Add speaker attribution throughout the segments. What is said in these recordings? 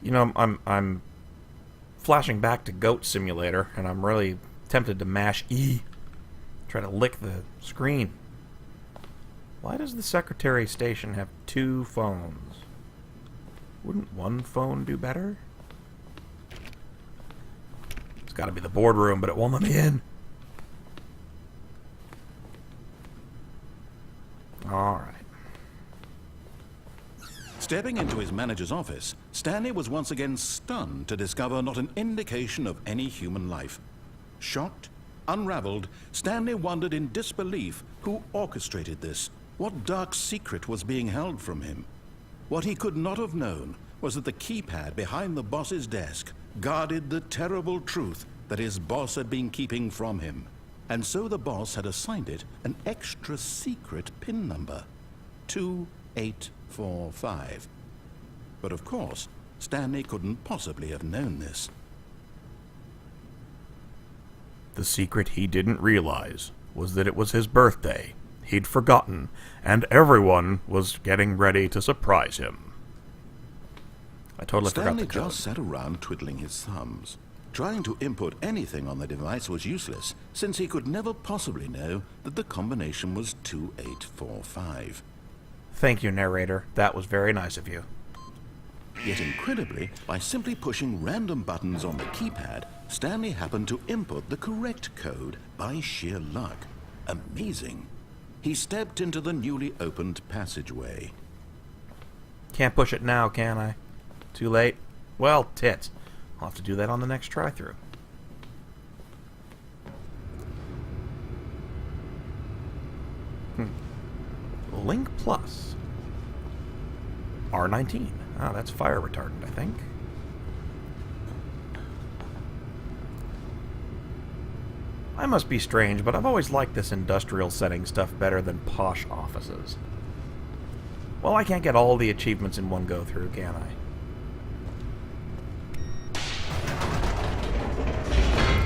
Speaker 1: You know, I'm flashing back to Goat Simulator, and I'm really tempted to mash E. Try to lick the screen. Why does the Secretary Station have 2 phones? Wouldn't one phone do better? It's gotta be the boardroom, but it won't let me in. Alright.
Speaker 2: Stepping into his manager's office, Stanley was once again stunned to discover not an indication of any human life. Shocked, unraveled, Stanley wondered in disbelief who orchestrated this. What dark secret was being held from him? What he could not have known was that the keypad behind the boss's desk guarded the terrible truth that his boss had been keeping from him. And so the boss had assigned it an extra secret PIN number, 2845. But of course, Stanley couldn't possibly have known this.
Speaker 1: The secret he didn't realize was that it was his birthday. He'd forgotten, and everyone was getting ready to surprise him. I totally forgot the code.
Speaker 2: Stanley just sat around twiddling his thumbs. Trying to input anything on the device was useless, since he could never possibly know that the combination was 2845.
Speaker 1: Thank you, narrator. That was very nice of you.
Speaker 2: Yet incredibly, by simply pushing random buttons on the keypad, Stanley happened to input the correct code by sheer luck. Amazing. He stepped into the newly opened passageway.
Speaker 1: Can't push it now, can I? Too late? Well, tits. I'll have to do that on the next try-through. Link Plus. R19. Ah, that's fire retardant, I think. I must be strange, but I've always liked this industrial setting stuff better than posh offices. Well, I can't get all the achievements in one go-through, can I?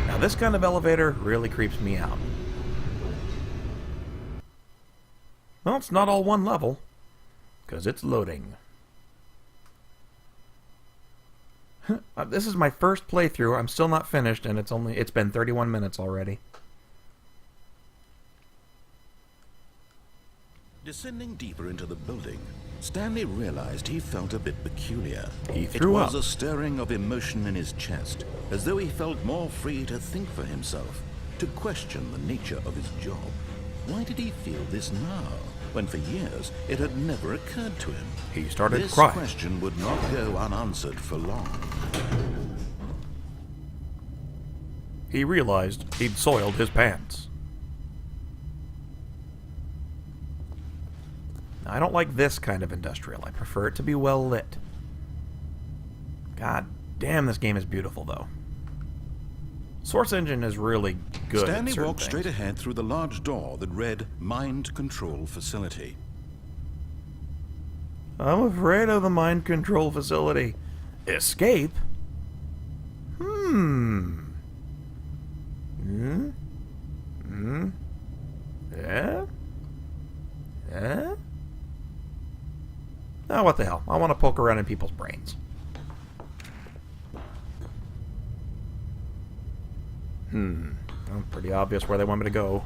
Speaker 1: Now, this kind of elevator really creeps me out. Well, it's not all one level, because it's loading. This is my first playthrough. I'm still not finished, and it's been 31 minutes already.
Speaker 2: Descending deeper into the building, Stanley realized he felt a bit peculiar.
Speaker 1: He threw up.
Speaker 2: It was a stirring of emotion in his chest, as though he felt more free to think for himself, to question the nature of his job. Why did he feel this now, when for years it had never occurred to him?
Speaker 1: He started
Speaker 2: This
Speaker 1: crying.
Speaker 2: question would not go unanswered for long.
Speaker 1: He realized he'd soiled his pants. Now, I don't like this kind of industrial. I prefer it to be well lit. God damn, this game is beautiful, though. Source Engine is really good.
Speaker 2: Stanley
Speaker 1: at certain
Speaker 2: walked
Speaker 1: things.
Speaker 2: straight ahead through the large door that read Mind Control Facility.
Speaker 1: I'm afraid of the mind control facility. Escape? Yeah? Yeah? Oh, what the hell. I want to poke around in people's brains. Well, pretty obvious where they want me to go.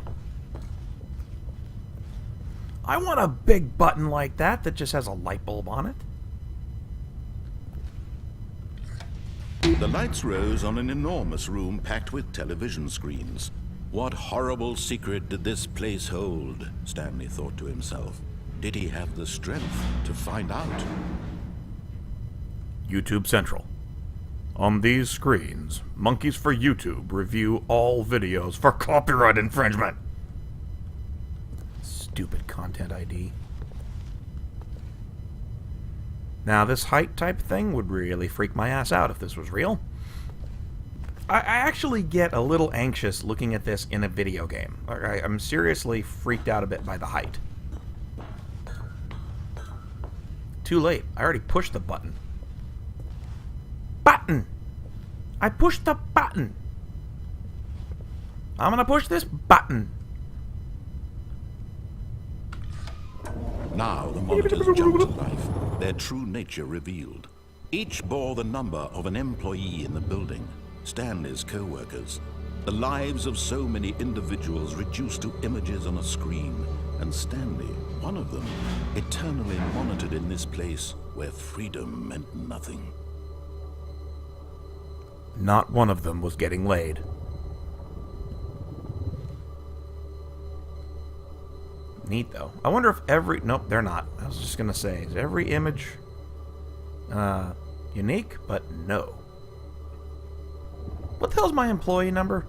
Speaker 1: I want a big button like that just has a light bulb on it.
Speaker 2: The lights rose on an enormous room packed with television screens. What horrible secret did this place hold? Stanley thought to himself. Did he have the strength to find out?
Speaker 1: YouTube Central. On these screens, Monkeys for YouTube review all videos for copyright infringement. Stupid content ID. Now, this height type thing would really freak my ass out if this was real. I actually get a little anxious looking at this in a video game. I'm seriously freaked out a bit by the height. Too late. I already pushed the button. Button! I pushed the button! I'm gonna push this button!
Speaker 2: Now the monitors jumped to life, their true nature revealed. Each bore the number of an employee in the building, Stanley's co-workers. The lives of so many individuals reduced to images on a screen, and Stanley, one of them, eternally monitored in this place where freedom meant nothing.
Speaker 1: Not one of them was getting laid. Neat, though. I wonder if every... Nope, they're not. I was just going to say, is every image unique? But no. What the hell's my employee number?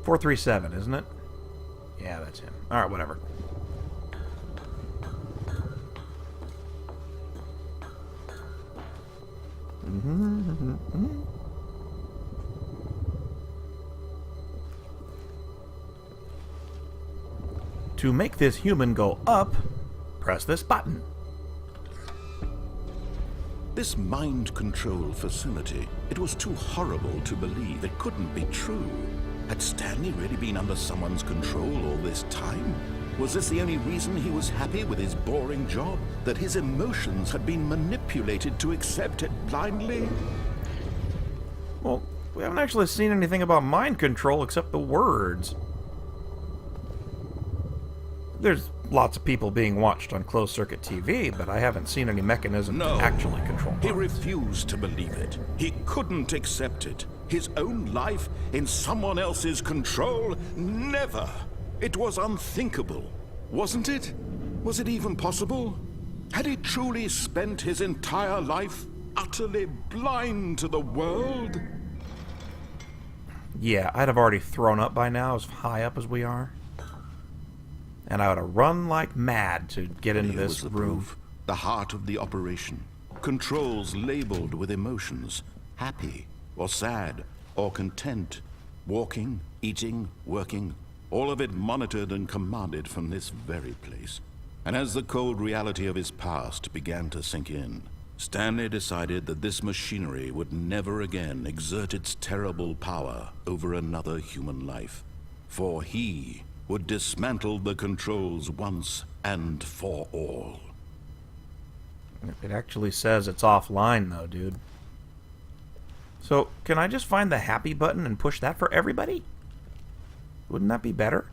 Speaker 1: 437, isn't it? Yeah, that's him. Alright, whatever. To make this human go up, press this button.
Speaker 2: This mind control facility, it was too horrible to believe. It couldn't be true. Had Stanley really been under someone's control all this time? Was this the only reason he was happy with his boring job? That his emotions had been manipulated to accept it blindly?
Speaker 1: Well, we haven't actually seen anything about mind control except the words. There's lots of people being watched on closed-circuit TV, but I haven't seen any mechanism to actually control minds.
Speaker 2: He refused to believe it. He couldn't accept it. His own life in someone else's control? Never! It was unthinkable, wasn't it? Was it even possible? Had he truly spent his entire life utterly blind to the world?
Speaker 1: Yeah, I'd have already thrown up by now, as high up as we are. And I would have run like mad to get into this room.
Speaker 2: The heart of the operation. Controls labeled with emotions. Happy, or sad, or content. Walking, eating, working. All of it monitored and commanded from this very place. And as the cold reality of his past began to sink in, Stanley decided that this machinery would never again exert its terrible power over another human life. For he would dismantle the controls once and for all.
Speaker 1: It actually says it's offline, though, dude. So, can I just find the happy button and push that for everybody? Wouldn't that be better?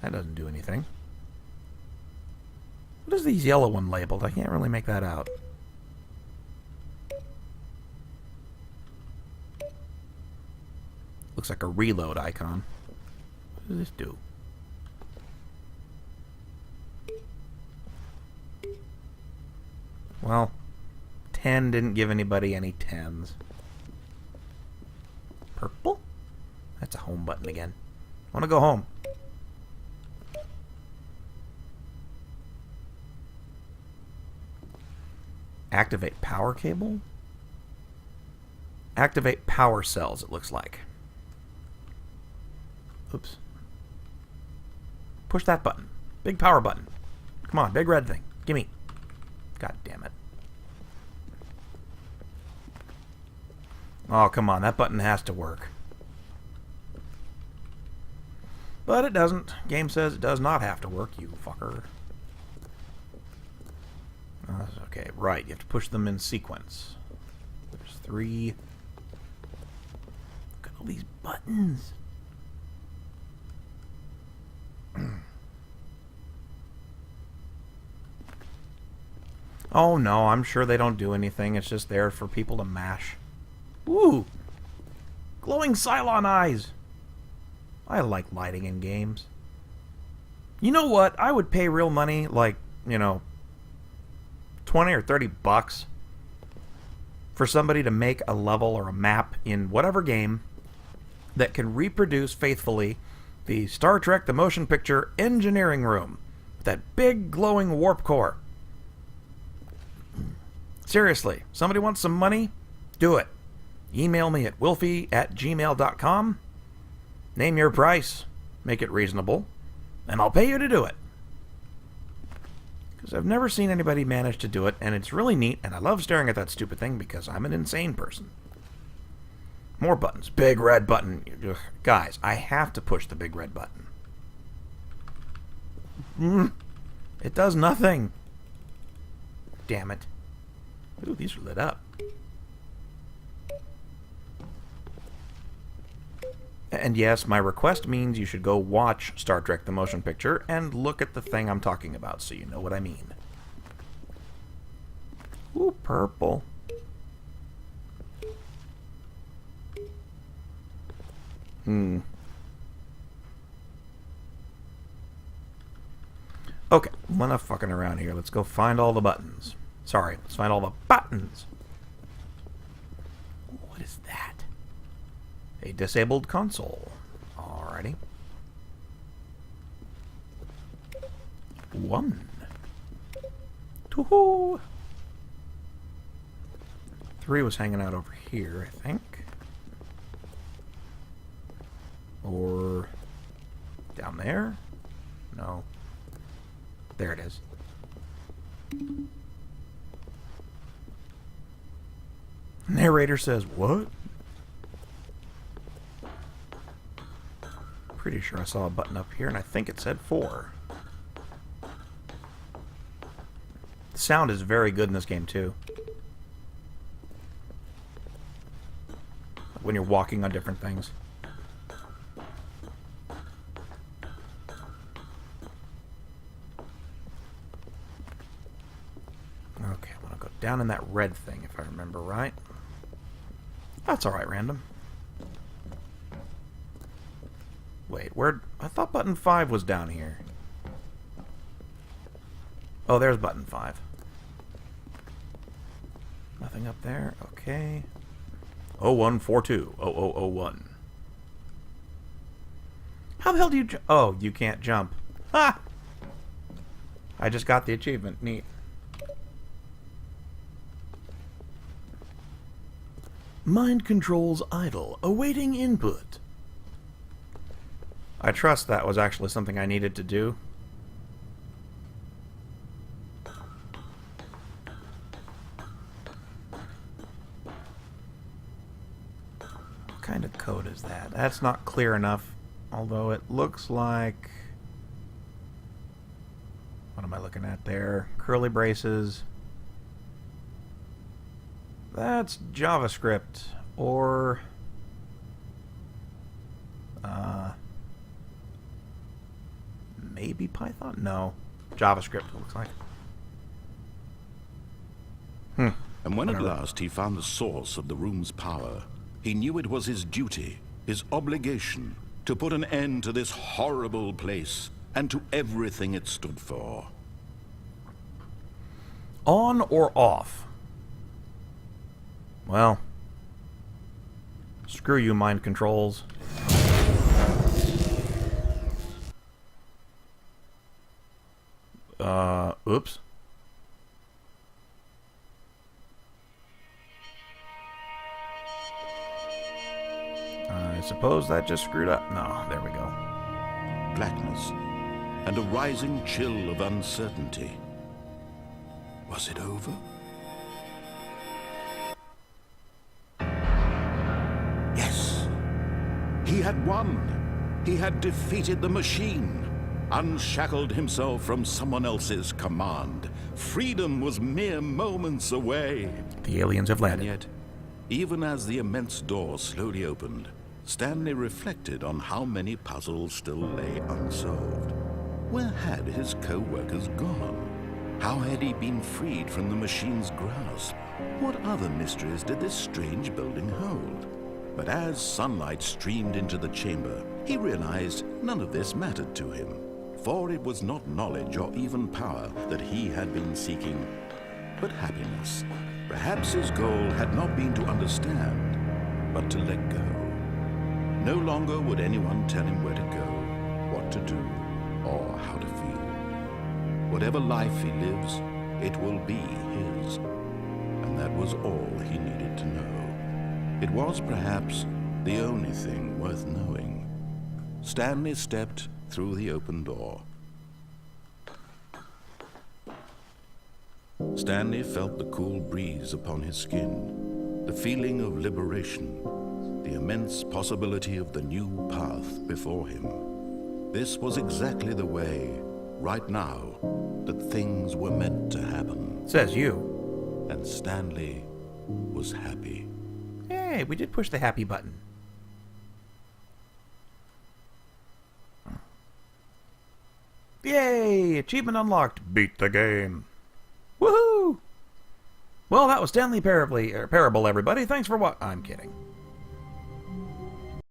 Speaker 1: That doesn't do anything. What is these yellow one labeled? I can't really make that out. Looks like a reload icon. What does this do? Well, 10 didn't give anybody any 10s. Purple? That's a home button again. I want to go home. Activate power cable? Activate power cells, it looks like. Oops. Push that button. Big power button. Come on, big red thing. Gimme. God damn it. Oh, come on. That button has to work. But it doesn't. Game says it does not have to work, you fucker. Okay, right. You have to push them in sequence. There's 3. Look at all these buttons. Oh no, I'm sure they don't do anything. It's just there for people to mash. Ooh! Glowing Cylon eyes! I like lighting in games. You know what? I would pay real money, like, you know, 20 or 30 bucks for somebody to make a level or a map in whatever game that can reproduce faithfully the Star Trek the Motion Picture engineering room. That big glowing warp core. Seriously, somebody wants some money? Do it. Email me at wilfie@gmail.com. Name your price. Make it reasonable. And I'll pay you to do it. Because I've never seen anybody manage to do it, and it's really neat, and I love staring at that stupid thing because I'm an insane person. More buttons. Big red button. Ugh. Guys, I have to push the big red button. It does nothing. damn it. Ooh, these are lit up. And yes, my request means you should go watch Star Trek the Motion Picture and look at the thing I'm talking about so you know what I mean. Ooh, purple. Okay, enough fucking around here. Let's go find all the buttons. Sorry, let's find all the buttons. What is that? A disabled console. Alrighty. 1. 2. 3 was hanging out over here, I think. Or down there? No. There it is. Narrator says, what? Pretty sure I saw a button up here, and I think it said 4. The sound is very good in this game, too. When you're walking on different things. Okay, I'm gonna go down in that red thing, if I remember right. That's alright, random. Wait, where... I thought button 5 was down here. Oh, there's button 5. Nothing up there. Okay. 0142. 0001. How the hell do you... Oh, you can't jump. Ha! I just got the achievement. Neat. Mind controls idle, awaiting input. I trust that was actually something I needed to do. What kind of code is that? That's not clear enough, although it looks like... What am I looking at there? Curly braces. That's JavaScript, or... maybe Python? No. JavaScript, it looks like.
Speaker 2: And when at last he found the source of the room's power, he knew it was his duty, his obligation, to put an end to this horrible place and to everything it stood for.
Speaker 1: On or off? Well, screw you, mind controls. Oops. I suppose that just screwed up. No, there we go.
Speaker 2: Blackness and a rising chill of uncertainty. Was it over? Yes. He had won. He had defeated the machine. Unshackled himself from someone else's command. Freedom was mere moments away.
Speaker 1: The aliens have landed.
Speaker 2: And yet, even as the immense door slowly opened, Stanley reflected on how many puzzles still lay unsolved. Where had his co-workers gone? How had he been freed from the machine's grasp? What other mysteries did this strange building hold? But as sunlight streamed into the chamber, he realized none of this mattered to him. For it was not knowledge or even power that he had been seeking, but happiness. Perhaps his goal had not been to understand, but to let go. No longer would anyone tell him where to go, what to do, or how to feel. Whatever life he lives, it will be his. And that was all he needed to know. It was perhaps the only thing worth knowing. Stanley stepped through the open door. Stanley felt the cool breeze upon his skin, the feeling of liberation, the immense possibility of the new path before him. This was exactly the way right now that things were meant to happen.
Speaker 1: Says you.
Speaker 2: And Stanley was happy.
Speaker 1: Hey, we did push the happy button. Yay! Achievement unlocked. Beat the game. Woohoo! Well, that was Stanley Parable, everybody. Thanks for what? I'm kidding.